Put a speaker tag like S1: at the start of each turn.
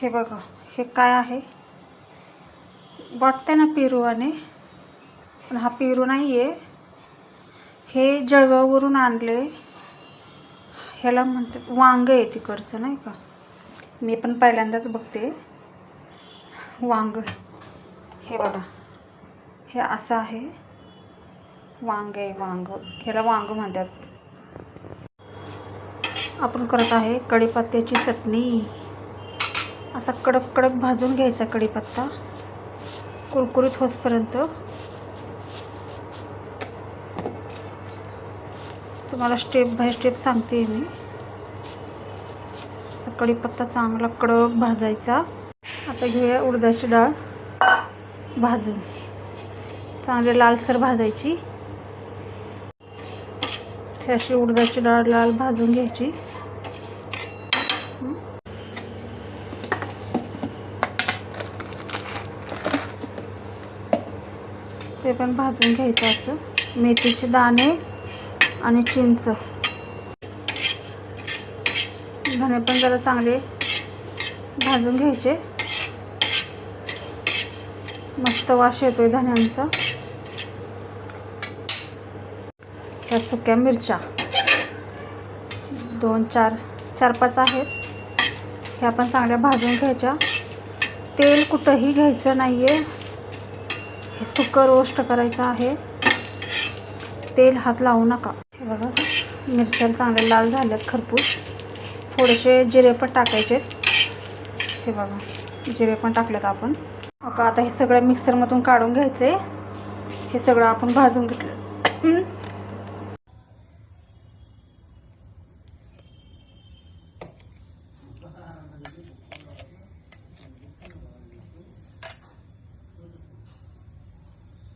S1: हे बघा, हे काय आहे वाटते ना पेरूवाने, पण हा पेरू नाही आहे. हे जळगाववरून आणले. ह्याला म्हणतात वांग आहे तिकडचं, नाही का. मी पण पहिल्यांदाच बघते वांग. हे बघा, हे असं आहे. वांग आहे, वांग. ह्याला वांग म्हणतात. आपण करत आहे कढीपत्त्याची चटणी. असा कडक कडक भाजून घ्यायचा कढीपत्ता कुरकुरीत होसपर्यंत. तुम्हाला स्टेप बाय स्टेप सांगते मी. असा कढीपत्ता चांगला कडक भाजायचा. आता घेऊया उडदाची डाळ भाजून, चांगली लालसर भाजायची. अशी उडदाची डाळ लाल भाजून घ्यायची. ते पण भाजून घ्यायचं असं. मेथीचे दाणे आणि चिंच, धणे पण जरा चांगले भाजून घ्यायचे. मस्त वास येतोय धण्यांचा. ह्या सुक्या मिरच्या 4-5 आहेत. ह्या पण चांगल्या भाजून घ्यायच्या. तेल कुठंही घ्यायचं नाही आहे. हे सुकं रोस्ट करायचं आहे. तेल हात लावू नका. हे बघा, मिरच्या चांगल्या लाल झाल्यात खरपूस. थोडेसे जिरे पण टाकायचे. हे बघा, जिरे पण टाकलेत आपण. आता हे सगळं मिक्सरमधून काढून घ्यायचं आहे. हे सगळं आपण भाजून घेतलं.